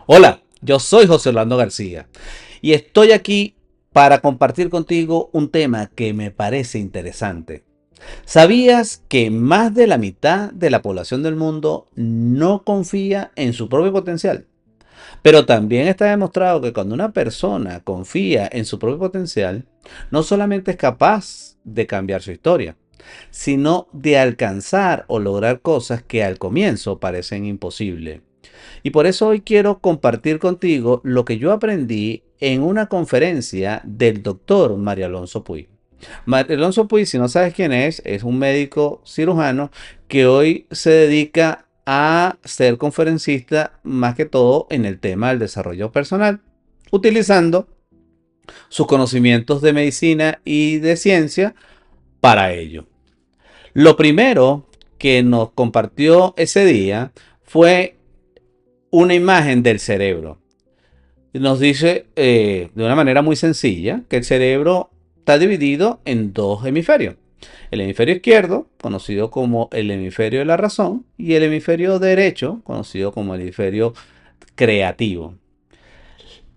Hola, yo soy José Orlando García y estoy aquí para compartir contigo un tema que me parece interesante. ¿Sabías que más de la mitad de la población del mundo no confía en su propio potencial? Pero también está demostrado que cuando una persona confía en su propio potencial, no solamente es capaz de cambiar su historia, sino de alcanzar o lograr cosas que al comienzo parecen imposibles. Y por eso hoy quiero compartir contigo lo que yo aprendí en una conferencia del doctor Mario Alonso Puig. Mario Alonso Puig, si no sabes quién es un médico cirujano que hoy se dedica a ser conferencista más que todo en el tema del desarrollo personal, utilizando sus conocimientos de medicina y de ciencia para ello. Lo primero que nos compartió ese día fue una imagen del cerebro. Nos dice de una manera muy sencilla que el cerebro está dividido en dos hemisferios. El hemisferio izquierdo, conocido como el hemisferio de la razón, y el hemisferio derecho, conocido como el hemisferio creativo.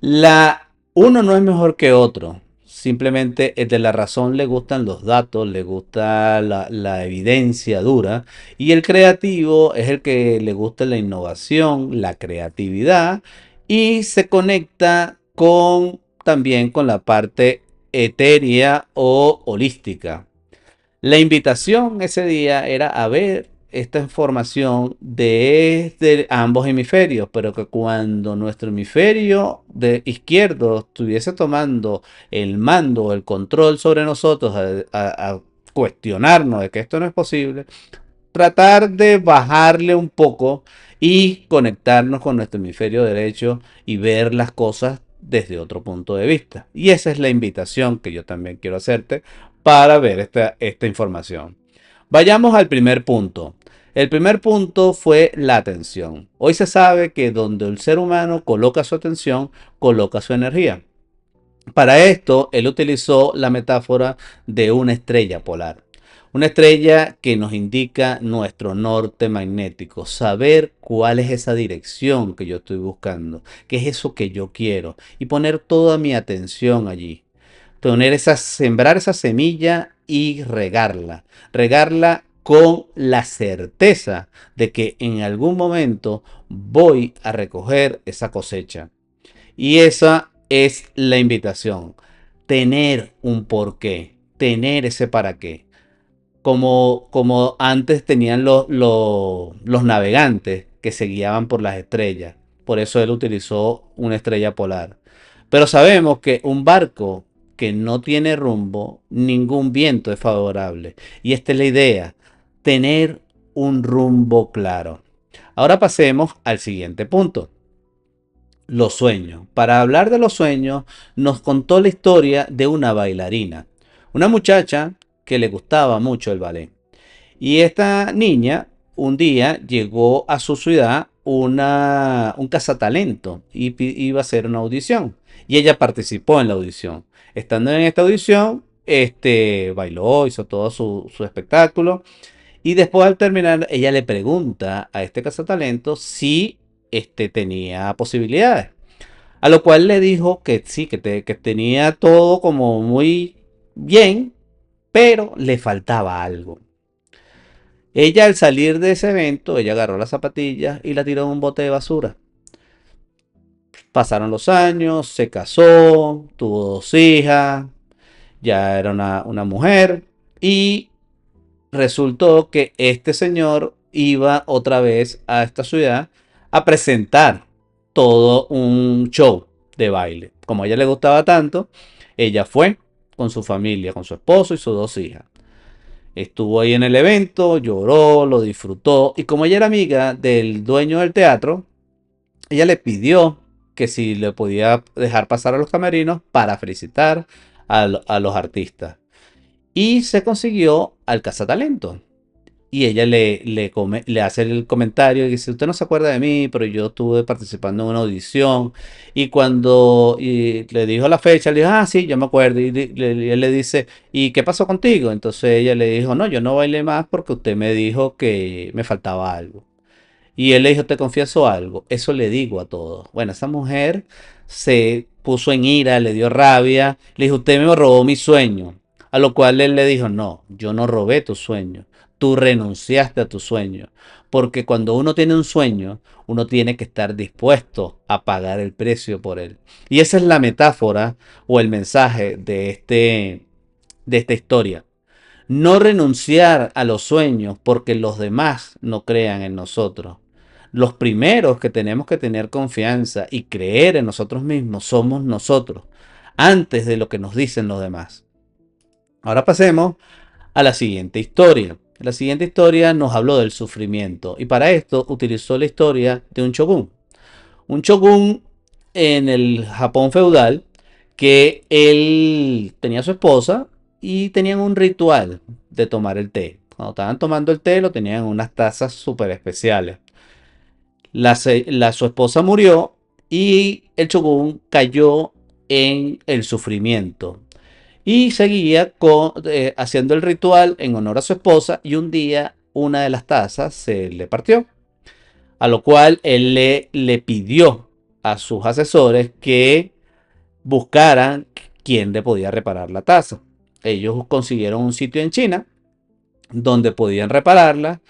Uno no es mejor que otro. Simplemente el de la razón le gustan los datos, le gusta la evidencia dura. Y el creativo es el que le gusta la innovación, la creatividad. Y se conecta también con la parte etérea o holística. La invitación ese día era a ver esta información desde ambos hemisferios, pero que cuando nuestro hemisferio de izquierdo estuviese tomando el mando, el control sobre nosotros, a cuestionarnos de que esto no es posible, tratar de bajarle un poco y conectarnos con nuestro hemisferio derecho y ver las cosas desde otro punto de vista. Y esa es la invitación que yo también quiero hacerte para ver esta información. Vayamos al primer punto. El primer punto fue la atención. Hoy se sabe que donde el ser humano coloca su atención, coloca su energía. Para esto, él utilizó la metáfora de una estrella polar. Una estrella que nos indica nuestro norte magnético, saber cuál es esa dirección que yo estoy buscando, qué es eso que yo quiero y poner toda mi atención allí. Sembrar esa semilla y regarla con la certeza de que en algún momento voy a recoger esa cosecha. Y esa es la invitación. Tener un porqué, tener ese para qué. Como antes tenían los navegantes que se guiaban por las estrellas. Por eso él utilizó una estrella polar. Pero sabemos que un barco que no tiene rumbo, ningún viento es favorable. Y esta es la idea, tener un rumbo claro. Ahora pasemos al siguiente punto. Los sueños. Para hablar de los sueños, nos contó la historia de una bailarina, una muchacha que le gustaba mucho el ballet. Y esta niña un día llegó a su ciudad un cazatalento y iba a hacer una audición. Y ella participó en la audición. Estando en esta audición, bailó, hizo todo su espectáculo. Y después al terminar, ella le pregunta a este cazatalento si tenía posibilidades. A lo cual le dijo que sí, que tenía todo como muy bien, pero le faltaba algo. Ella al salir de ese evento, ella agarró las zapatillas y la tiró en un bote de basura. Pasaron los años, se casó, tuvo dos hijas, ya era una mujer y resultó que este señor iba otra vez a esta ciudad a presentar todo un show de baile. Como a ella le gustaba tanto, ella fue con su familia, con su esposo y sus dos hijas. Estuvo ahí en el evento, lloró, lo disfrutó y como ella era amiga del dueño del teatro, ella le pidió que si le podía dejar pasar a los camerinos para felicitar a los artistas. Y se consiguió al cazatalento. Y ella le hace el comentario y dice, usted no se acuerda de mí, pero yo estuve participando en una audición. Y cuando le dijo la fecha, le dijo, ah, sí, yo me acuerdo. Y él le dice, ¿y qué pasó contigo? Entonces ella le dijo, no, yo no bailé más porque usted me dijo que me faltaba algo. Y él le dijo, te confieso algo, eso le digo a todos. Bueno, esa mujer se puso en ira, le dio rabia, le dijo, usted me robó mi sueño. A lo cual él le dijo, no, yo no robé tu sueño, tú renunciaste a tu sueño. Porque cuando uno tiene un sueño, uno tiene que estar dispuesto a pagar el precio por él. Y esa es la metáfora o el mensaje de esta historia. No renunciar a los sueños porque los demás no crean en nosotros. Los primeros que tenemos que tener confianza y creer en nosotros mismos somos nosotros, antes de lo que nos dicen los demás. Ahora pasemos a la siguiente historia. La siguiente historia nos habló del sufrimiento y para esto utilizó la historia de un shogun. Un shogun en el Japón feudal que él tenía a su esposa y tenían un ritual de tomar el té. Cuando estaban tomando el té lo tenían en unas tazas súper especiales. Su esposa murió y el shogun cayó en el sufrimiento. Y seguía haciendo el ritual en honor a su esposa y un día una de las tazas se le partió. A lo cual él le pidió a sus asesores que buscaran quién le podía reparar la taza. Ellos consiguieron un sitio en China donde podían repararla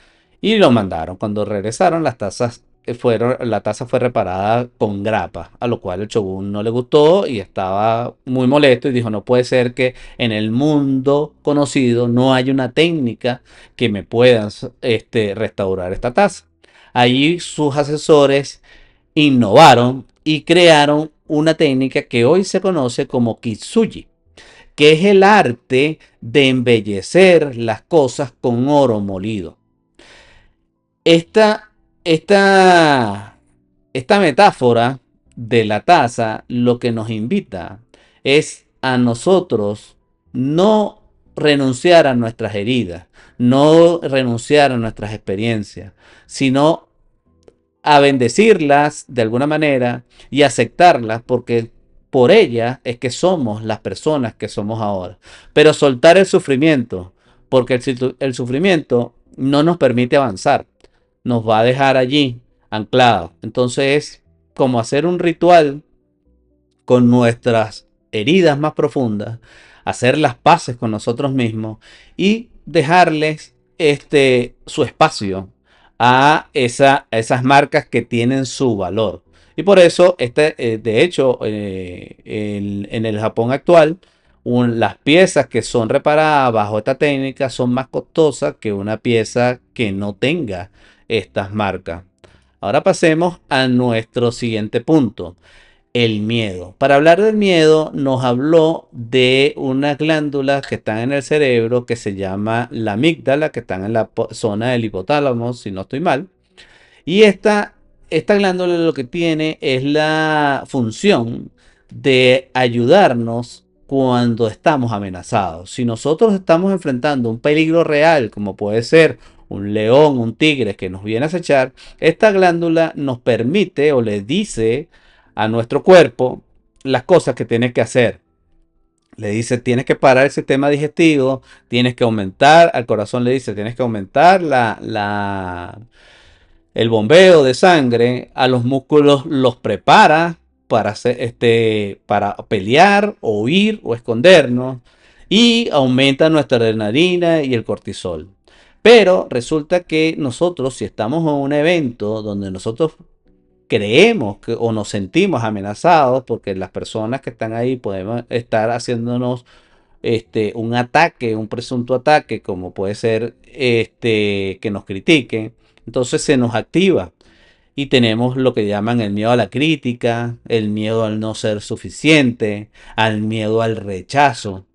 y lo mandaron. Cuando regresaron, la taza fue reparada con grapa, a lo cual el shogun no le gustó y estaba muy molesto y dijo, no puede ser que en el mundo conocido no haya una técnica que me pueda restaurar esta taza. Allí sus asesores innovaron y crearon una técnica que hoy se conoce como Kitsuji, que es el arte de embellecer las cosas con oro molido. Esta, esta, esta metáfora de la taza lo que nos invita es a nosotros no renunciar a nuestras heridas, no renunciar a nuestras experiencias, sino a bendecirlas de alguna manera y aceptarlas porque por ellas es que somos las personas que somos ahora. Pero soltar el sufrimiento, porque el sufrimiento no nos permite avanzar, nos va a dejar allí anclados. Entonces es como hacer un ritual con nuestras heridas más profundas, hacer las paces con nosotros mismos y dejarles su espacio a esas marcas que tienen su valor. Y por eso, de hecho, en el Japón actual, las piezas que son reparadas bajo esta técnica son más costosas que una pieza que no tenga estas marcas. Ahora pasemos a nuestro siguiente punto, el miedo. Para hablar del miedo, nos habló de unas glándulas que están en el cerebro que se llama la amígdala, que están en la zona del hipotálamo, si no estoy mal. Y esta glándula lo que tiene es la función de ayudarnos cuando estamos amenazados. Si nosotros estamos enfrentando un peligro real, como puede ser un león, un tigre que nos viene a acechar, esta glándula nos permite o le dice a nuestro cuerpo las cosas que tiene que hacer. Le dice, tienes que parar el sistema digestivo, tienes que aumentar, al corazón le dice, tienes que aumentar el bombeo de sangre, a los músculos los prepara para pelear, o huir o escondernos y aumenta nuestra adrenalina y el cortisol. Pero resulta que nosotros, si estamos en un evento donde nosotros creemos que, o nos sentimos amenazados, porque las personas que están ahí podemos estar haciéndonos un ataque, un presunto ataque, como puede ser que nos critiquen, entonces se nos activa y tenemos lo que llaman el miedo a la crítica, el miedo al no ser suficiente, al miedo al rechazo.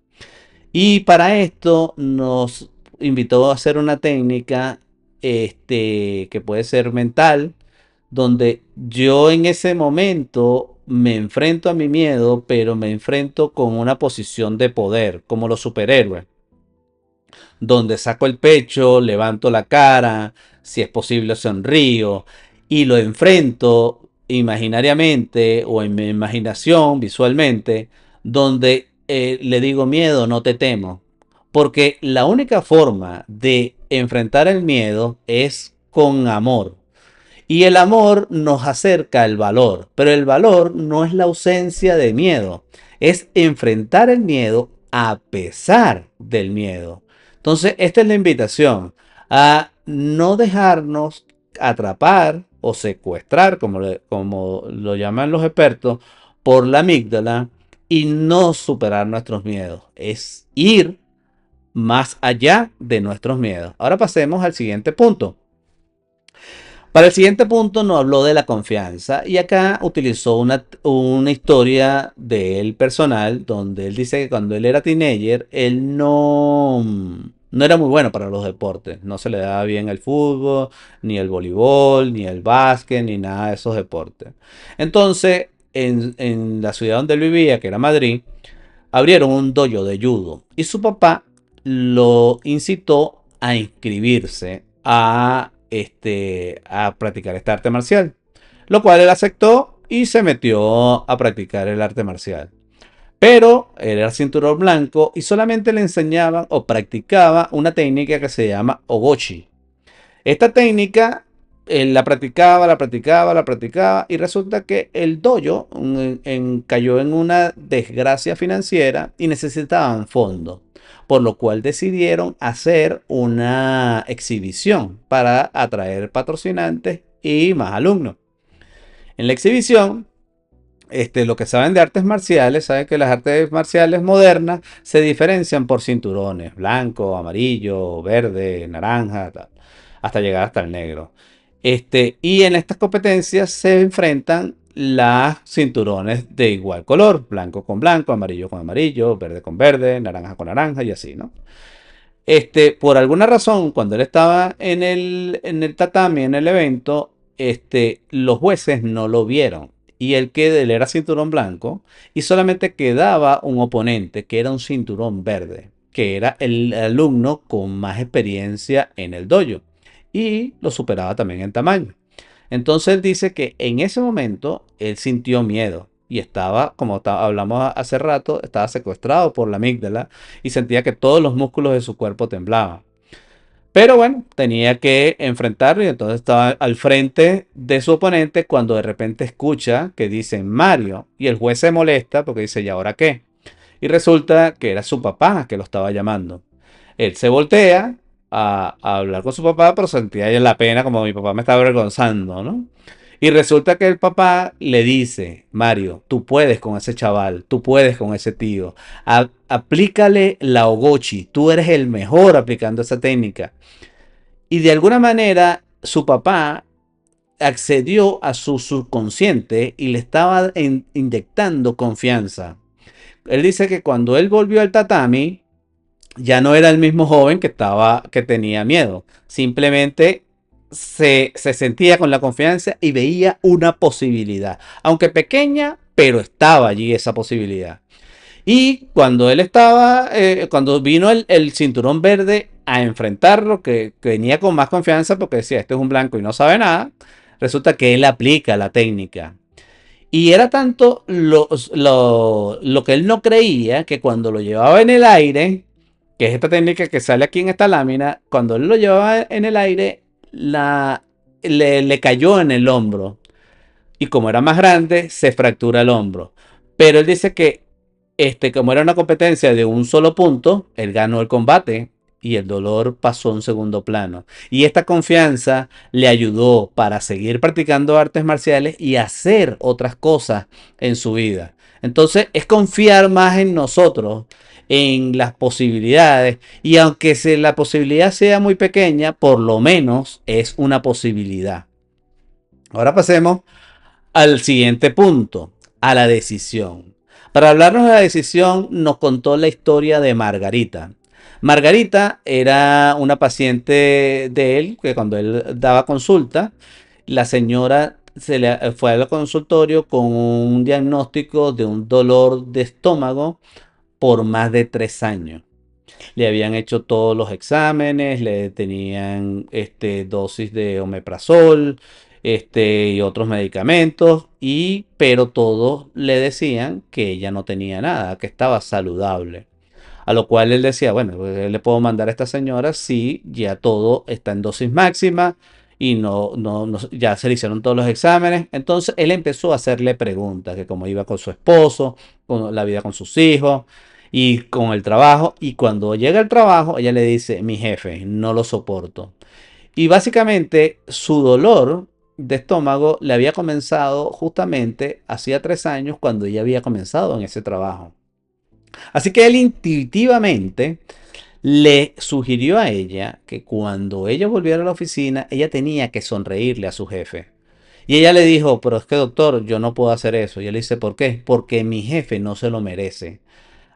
Y para esto nos invitó a hacer una técnica que puede ser mental, donde yo en ese momento me enfrento a mi miedo, pero me enfrento con una posición de poder, como los superhéroes, donde saco el pecho, levanto la cara, si es posible sonrío y lo enfrento imaginariamente o en mi imaginación, visualmente, donde le digo miedo, no te temo. Porque la única forma de enfrentar el miedo es con amor. Y el amor nos acerca al valor, pero el valor no es la ausencia de miedo, es enfrentar el miedo a pesar del miedo. Entonces, esta es la invitación a no dejarnos atrapar o secuestrar, como lo llaman los expertos, por la amígdala y no superar nuestros miedos. Es ir más allá de nuestros miedos. Ahora pasemos al siguiente punto. Para el siguiente punto nos habló de la confianza y acá utilizó una historia de él personal donde él dice que cuando él era teenager él no era muy bueno para los deportes, no se le daba bien el fútbol, ni el voleibol, ni el básquet, ni nada de esos deportes. Entonces, en la ciudad donde él vivía, que era Madrid, abrieron un dojo de judo y su papá lo incitó a inscribirse a practicar esta arte marcial, lo cual él aceptó y se metió a practicar el arte marcial. Pero él era cinturón blanco y solamente le enseñaban o practicaba una técnica que se llama Ogochi. Esta técnica la practicaba, la practicaba, la practicaba y resulta que el dojo cayó en una desgracia financiera y necesitaban fondos, por lo cual decidieron hacer una exhibición para atraer patrocinantes y más alumnos. En la exhibición, lo que saben de artes marciales, saben que las artes marciales modernas se diferencian por cinturones, blanco, amarillo, verde, naranja, tal, hasta llegar hasta el negro. Y en estas competencias se enfrentan las cinturones de igual color, blanco, amarillo con amarillo, verde con verde, naranja con naranja y así, ¿no? Por alguna razón, cuando él estaba en el tatami, en el evento, los jueces no lo vieron. Y él era cinturón blanco y solamente quedaba un oponente que era un cinturón verde, que era el alumno con más experiencia en el dojo y lo superaba también en tamaño. Entonces él dice que en ese momento él sintió miedo y estaba, como hablamos hace rato, estaba secuestrado por la amígdala y sentía que todos los músculos de su cuerpo temblaban. Pero bueno, tenía que enfrentarlo y entonces estaba al frente de su oponente cuando de repente escucha que dicen Mario y el juez se molesta porque dice, ¿y ahora qué? Y resulta que era su papá que lo estaba llamando. Él se voltea a hablar con su papá, pero sentía ya la pena como mi papá me estaba avergonzando, ¿no? Y resulta que el papá le dice, Mario, tú puedes con ese chaval, tú puedes con ese tío, aplícale la ogochi, tú eres el mejor aplicando esa técnica. Y de alguna manera su papá accedió a su subconsciente y le estaba inyectando confianza. Él dice que cuando él volvió al tatami, ya no era el mismo joven que tenía miedo. Simplemente se sentía con la confianza y veía una posibilidad. Aunque pequeña, pero estaba allí esa posibilidad. Y cuando vino el cinturón verde a enfrentarlo, que venía con más confianza porque decía, este es un blanco y no sabe nada, resulta que él aplica la técnica. Y era tanto lo que él no creía que cuando lo llevaba en el aire, que es esta técnica que sale aquí en esta lámina, cuando él lo llevaba en el aire, le cayó en el hombro. Y como era más grande, se fractura el hombro. Pero él dice que como era una competencia de un solo punto, él ganó el combate y el dolor pasó a un segundo plano. Y esta confianza le ayudó para seguir practicando artes marciales y hacer otras cosas en su vida. Entonces es confiar más en nosotros, en las posibilidades. Y aunque la posibilidad sea muy pequeña, por lo menos es una posibilidad. Ahora pasemos al siguiente punto, a la decisión. Para hablarnos de la decisión, nos contó la historia de Margarita. Margarita era una paciente de él, que cuando él daba consulta, la señora fue al consultorio con un diagnóstico de un dolor de estómago por más de 3 años. Le habían hecho todos los exámenes, le tenían dosis de omeprazol, y otros medicamentos, pero todos le decían que ella no tenía nada, que estaba saludable. A lo cual él decía, bueno, pues, le puedo mandar a esta señora si ya todo está en dosis máxima y ya se le hicieron todos los exámenes. Entonces él empezó a hacerle preguntas, que cómo iba con su esposo, con la vida con sus hijos y con el trabajo. Y cuando llega al trabajo, ella le dice, mi jefe, no lo soporto. Y básicamente su dolor de estómago le había comenzado justamente hacía 3 años cuando ella había comenzado en ese trabajo. Así que él intuitivamente le sugirió a ella que cuando ella volviera a la oficina, ella tenía que sonreírle a su jefe. Y ella le dijo, pero es que doctor, yo no puedo hacer eso. Y él dice, ¿por qué? Porque mi jefe no se lo merece.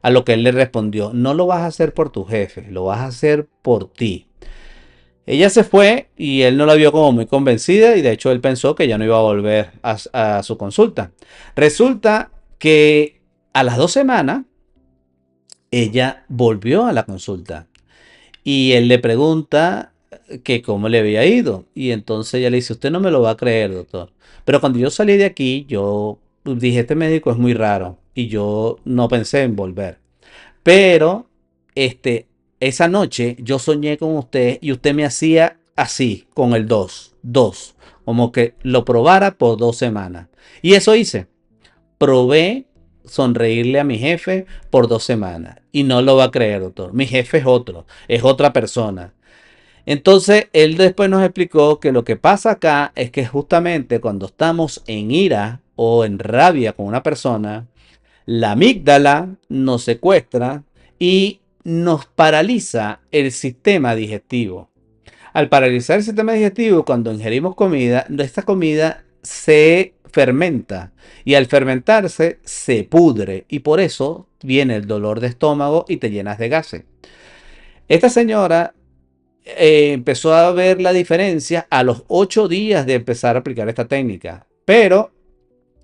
A lo que él le respondió, no lo vas a hacer por tu jefe, lo vas a hacer por ti. Ella se fue y él no la vio como muy convencida y de hecho él pensó que ya no iba a volver a su consulta. Resulta que a las 2 semanas ella volvió a la consulta y él le pregunta que cómo le había ido. Y entonces ella le dice, usted no me lo va a creer, doctor. Pero cuando yo salí de aquí, yo dije, este médico es muy raro. Y yo no pensé en volver. Pero, esa noche yo soñé con usted y usted me hacía así, con el dos. Como que lo probara por 2 semanas. Y eso hice. Probé sonreírle a mi jefe por 2 semanas. Y no lo va a creer, doctor. Mi jefe es otro, es otra persona. Entonces, él después nos explicó que lo que pasa acá es que justamente cuando estamos en ira o en rabia con una persona, la amígdala nos secuestra y nos paraliza el sistema digestivo. Al paralizar el sistema digestivo, cuando ingerimos comida, esta comida se fermenta y al fermentarse se pudre y por eso viene el dolor de estómago y te llenas de gases. Esta señora empezó a ver la diferencia a los 8 días de empezar a aplicar esta técnica, pero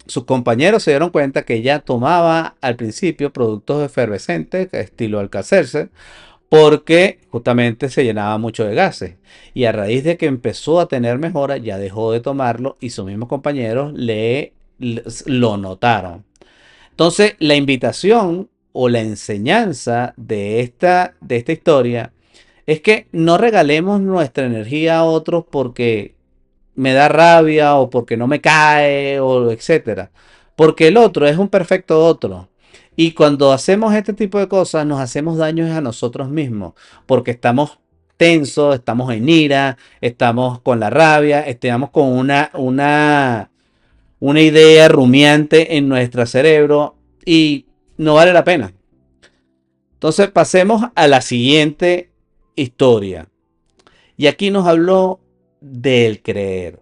sus compañeros se dieron cuenta que ella tomaba al principio productos efervescentes, estilo Alka-Seltzer, porque justamente se llenaba mucho de gases. Y a raíz de que empezó a tener mejora, ya dejó de tomarlo y sus mismos compañeros lo notaron. Entonces, la invitación o la enseñanza de esta historia es que no regalemos nuestra energía a otros porque me da rabia o porque no me cae o etcétera. Porque el otro es un perfecto otro. Y cuando hacemos este tipo de cosas nos hacemos daños a nosotros mismos porque estamos tensos, estamos en ira, estamos con la rabia, estamos con una idea rumiante en nuestro cerebro y no vale la pena. Entonces pasemos a la siguiente historia. Y aquí nos habló del creer.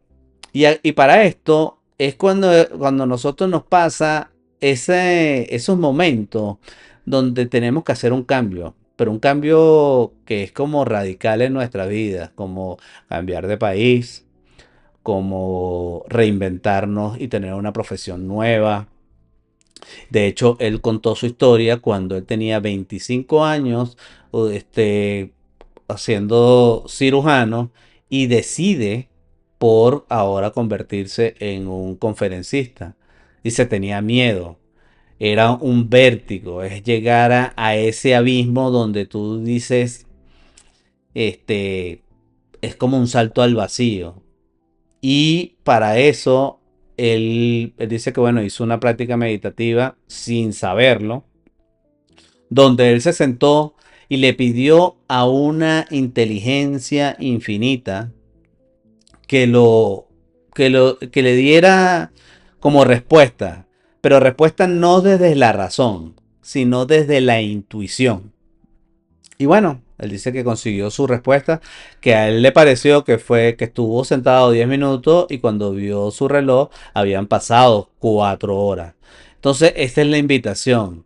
Y para esto es cuando nosotros nos pasa esos momentos donde tenemos que hacer un cambio, pero un cambio que es como radical en nuestra vida, como cambiar de país, como reinventarnos y tener una profesión nueva. De hecho, él contó su historia cuando él tenía 25 años, haciendo cirujano y decide por ahora convertirse en un conferencista. Dice, tenía miedo, era un vértigo, es llegar a ese abismo donde tú dices, este, es como un salto al vacío. Y para eso, él dice que, bueno, hizo una práctica meditativa sin saberlo, donde él se sentó y le pidió a una inteligencia infinita que le diera como respuesta, pero respuesta no desde la razón, sino desde la intuición. Y bueno, él dice que consiguió su respuesta, que a él le pareció que fue que estuvo sentado 10 minutos y cuando vio su reloj habían pasado 4 horas. Entonces, esta es la invitación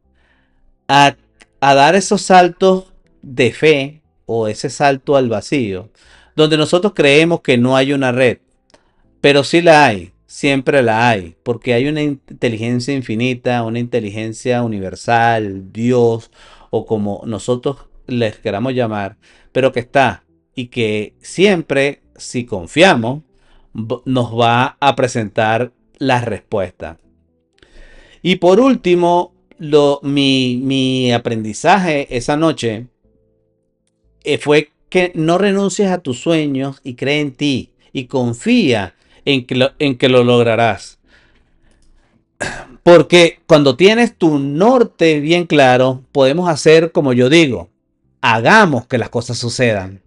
a, a dar esos saltos de fe o ese salto al vacío, donde nosotros creemos que no hay una red, pero sí la hay, siempre la hay, porque hay una inteligencia infinita, una inteligencia universal, Dios, o como nosotros les queramos llamar, pero que está y que siempre, si confiamos, nos va a presentar las respuestas. Y por último, mi aprendizaje esa noche fue que no renuncies a tus sueños y cree en ti y confía en que lo lograrás. Porque cuando tienes tu norte bien claro, podemos hacer como yo digo, hagamos que las cosas sucedan.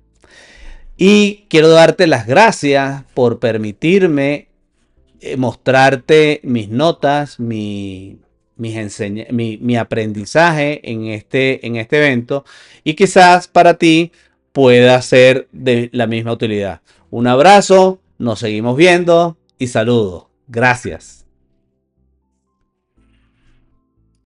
Y quiero darte las gracias por permitirme mostrarte mis notas, mi aprendizaje en este evento y quizás para ti pueda ser de la misma utilidad. Un abrazo, nos seguimos viendo y saludos. Gracias.